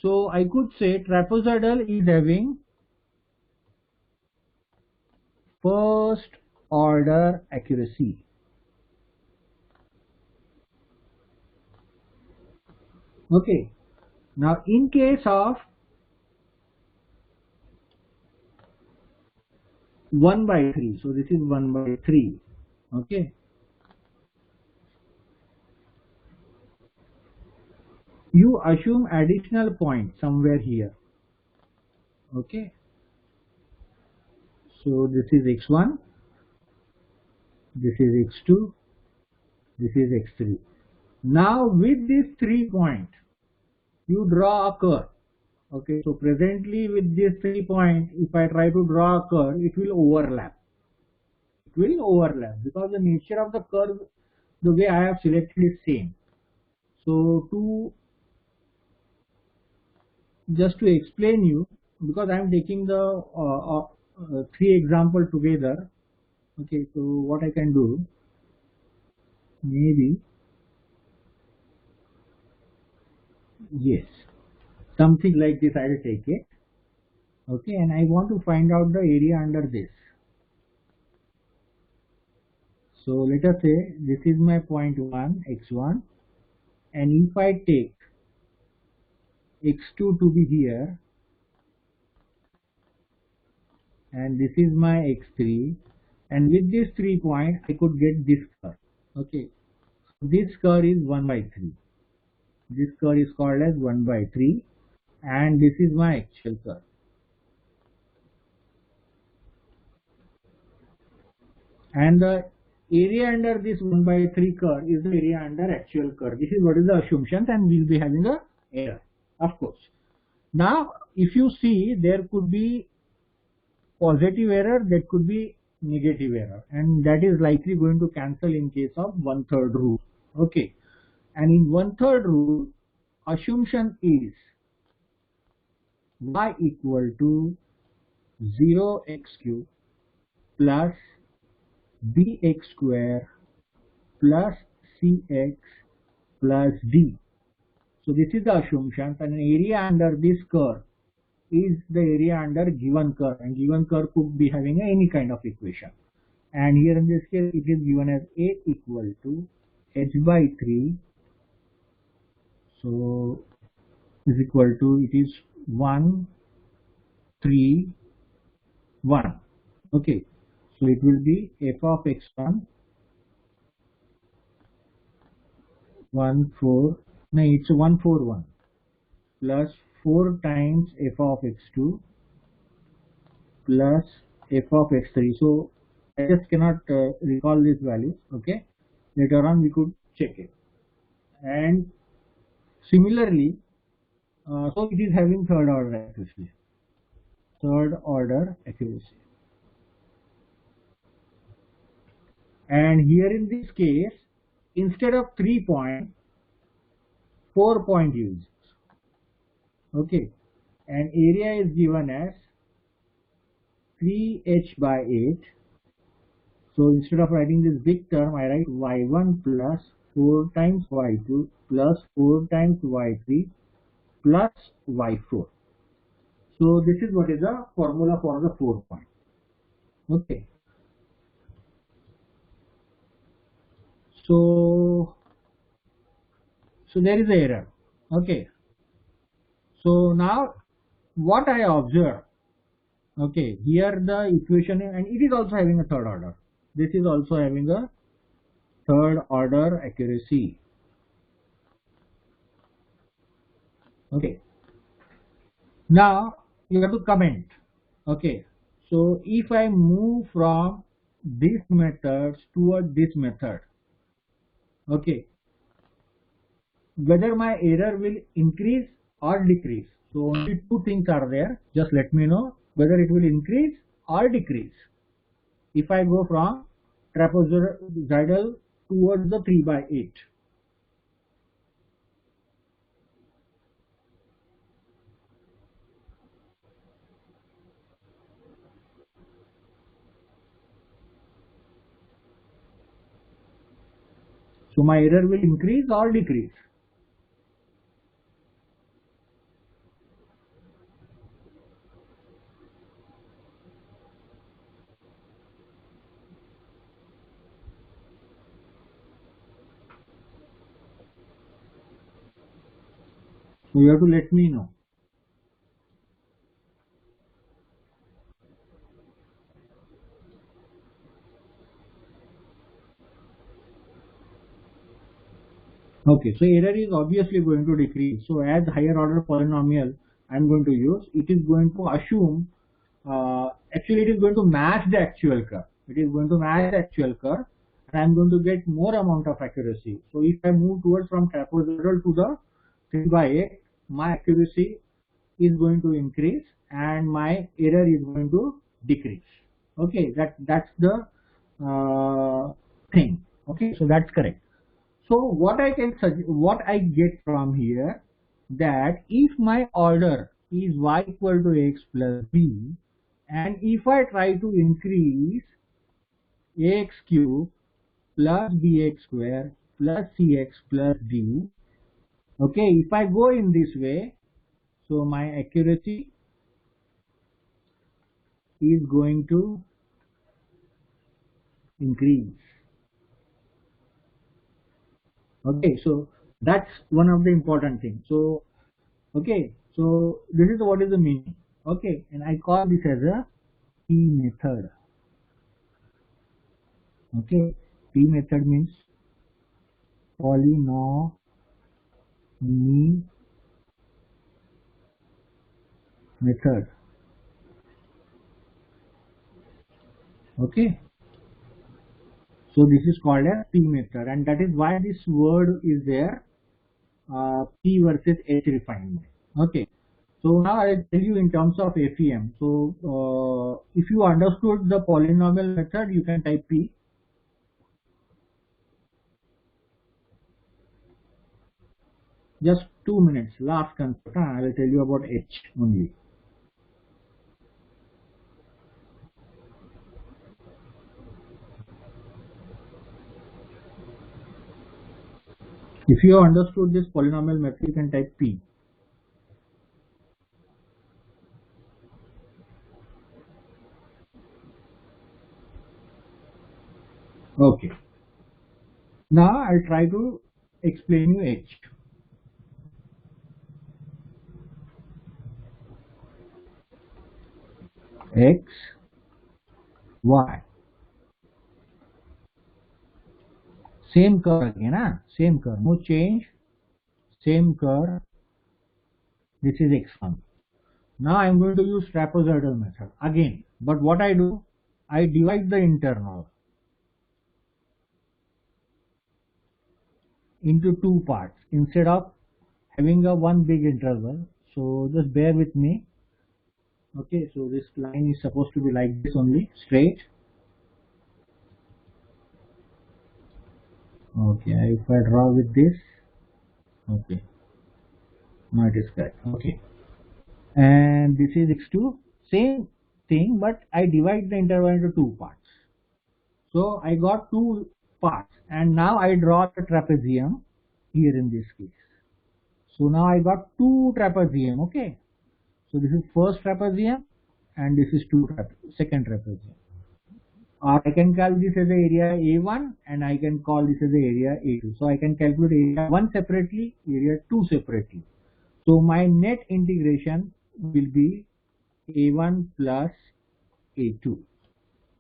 so I could say trapezoidal is having first order accuracy. Okay, now in case of 1 by 3, so this is 1 by 3. Okay, you assume additional point somewhere here. Okay, so this is x1, this is x2, this is x3. Now with this 3 point you draw a curve. Okay, so presently with this 3 point, if I try to draw a curve, it will overlap. It will overlap because the nature of the curve, the way I have selected is same. So just to explain you, because I am taking the 3 example together. Okay, so what I can do, maybe, yes, something like this I will take it. Okay, and I want to find out the area under this. So let us say this is my point 1 x1, and if I take x2 to be here and this is my x3, and with this 3 point I could get this curve. Okay, so this curve is 1 by 3. This curve is called as 1 by 3, and this is my actual curve. And the area under this 1 by 3 curve is the area under actual curve. This is what is the assumption, and we'll be having a error, of course. Now if you see, there could be positive error, that could be negative error, and that is likely going to cancel in case of 1/3 rule. Okay, and in 1/3 rule, assumption is y equal to 0x cube plus bx square plus cx plus d. So this is the assumption, and an area under this curve is the area under given curve, and given curve could be having any kind of equation. And here in this case it is given as A equal to h by 3, so is equal to, it is 1 3 1. Okay, so it will be f of x1 1 4, no, it's 1 4 1 plus 4 times f of x2 plus f of x3. So I just cannot recall these values. Okay, later on we could check it. And similarly, so it is having third order accuracy. Third order accuracy. And here in this case, instead of 3 point, 4 point used. Okay, and area is given as 3h by 8. So instead of writing this big term, I write y1 plus 4 times y2 plus 4 times y3 plus y4. So this is what is the formula for the 4 point. Okay. So there is an error. Okay. So now what I observe, okay, here the equation, and it is also having a third order. This is also having a third order accuracy. Okay. Now you have to comment. Okay. So if I move from this method toward this method, okay, whether my error will increase or decrease. So only two things are there. Just let me know whether it will increase or decrease if I go from trapezoidal towards the 3 by 8. So my error will increase or decrease. So you have to let me know. Okay, so error is obviously going to decrease. So as higher order polynomial I am going to use, it is going to assume, actually it is going to match the actual curve. It is going to match the actual curve, and I am going to get more amount of accuracy. So if I move towards from trapezoidal to the 3 by 8, my accuracy is going to increase and my error is going to decrease. Okay, that's the thing. Okay, so that's correct. So what I get from here, that if my order is y equal to x plus b, and if I try to increase ax cube plus bx square plus cx plus d, okay, if I go in this way, so my accuracy is going to increase. Okay, so that's one of the important things. So okay, so this is what is the meaning. Okay, and I call this as a P method. Okay, P method means polynomial method. Okay, so this is called a P method, and that is why this word is there, P versus H refinement. Okay, So now I'll tell you in terms of FEM. So if you understood the polynomial method, you can type P. Just 2 minutes, last concept. I will tell you about H only. If you understood this polynomial method, you can type P. Okay. Now I'll try to explain you H. X, Y. Same curve again, huh? Same curve, no change. Same curve. This is X1. Now I'm going to use trapezoidal method again. But what I do, I divide the internal into two parts instead of having a one big interval. So just bear with me. Okay, so this line is supposed to be like this only, straight. Okay, if I draw with this, okay, now it is correct. Okay, and this is x2, same thing, but I divide the interval into two parts. So I got two parts, and now I draw the trapezium here in this case. So now I got two trapezium. Okay, so this is first trapezium, and this is second trapezium. Or I can call this as the area A1 and I can call this as the area A2. So I can calculate area 1 separately, area 2 separately. So my net integration will be A1 plus A2.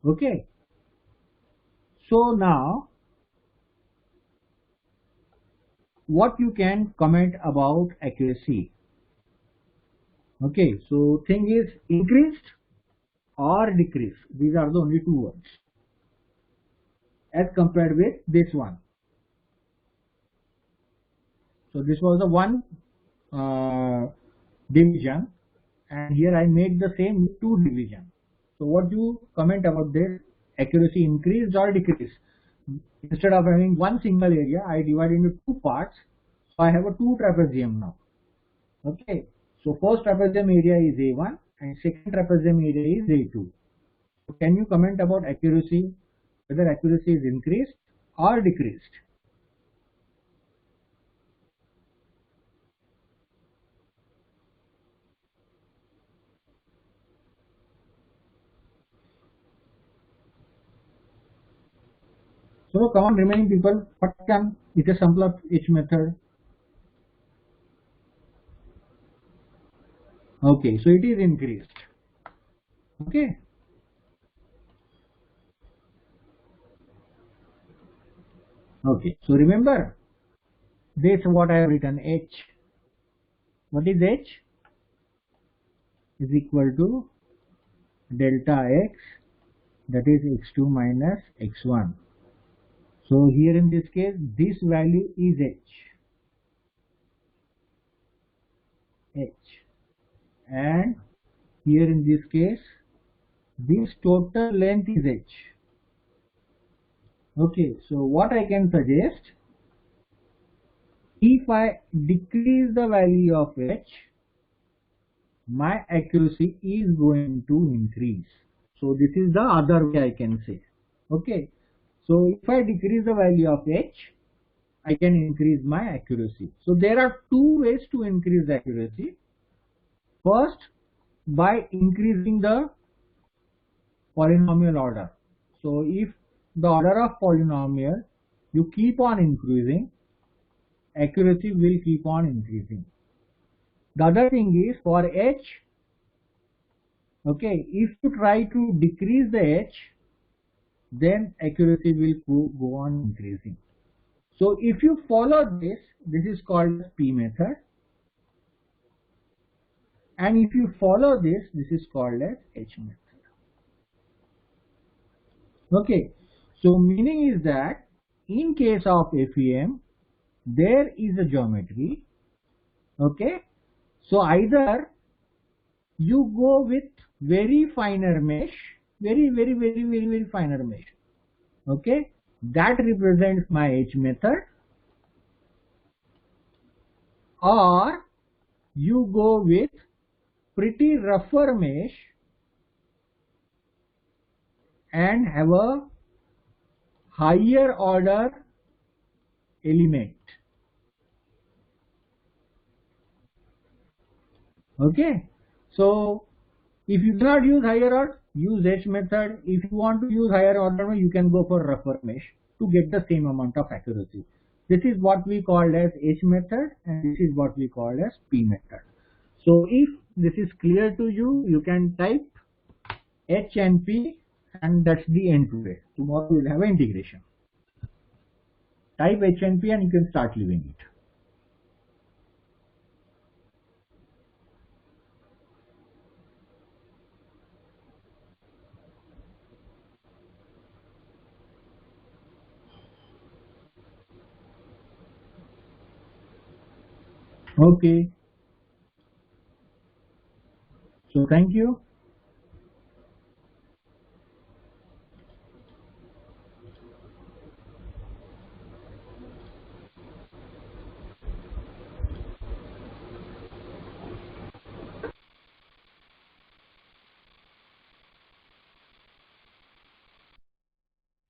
Okay. So now what you can comment about accuracy? Okay. So thing is increased or decreased. These are the only two words as compared with this one. So this was the one division, and here I made the same two division. So what do you comment about this? Accuracy increased or decreased? Instead of having one single area, I divide into two parts. So I have a two trapezium now. Okay. So first trapezium area is A1 and second trapezium area is A2. So can you comment about accuracy? Whether accuracy is increased or decreased? So come on, remaining people, what can it is sample of each method? Okay, so it is increased. Okay. Okay, so remember this what I have written H. What is H? Is equal to delta X, that is X2 minus X1. So here in this case, this value is H. And here in this case, this total length is H. Okay, so what I can suggest, if I decrease the value of H, my accuracy is going to increase. So this is the other way I can say. Okay, so if I decrease the value of H, I can increase my accuracy. So there are two ways to increase the accuracy. First, by increasing the polynomial order. So if the order of polynomial you keep on increasing, accuracy will keep on increasing. The other thing is for H, okay, if you try to decrease the H, then accuracy will go on increasing. So if you follow this, this is called P method. And if you follow this, this is called as H method. Okay, so meaning is that in case of FEM, there is a geometry. Okay, so either you go with very finer mesh, very finer mesh. Okay, that represents my H method. Or you go with pretty rougher mesh and have a higher order element. Okay, so if you do not use higher order, use H method. If you want to use higher order, you can go for rougher mesh to get the same amount of accuracy. This is what we call as H method, and this is what we call as P method. So if this is clear to you, you can type H and P, and that's the end today. Tomorrow we'll have an integration. Type H and P and you can start leaving it. Okay. So thank you.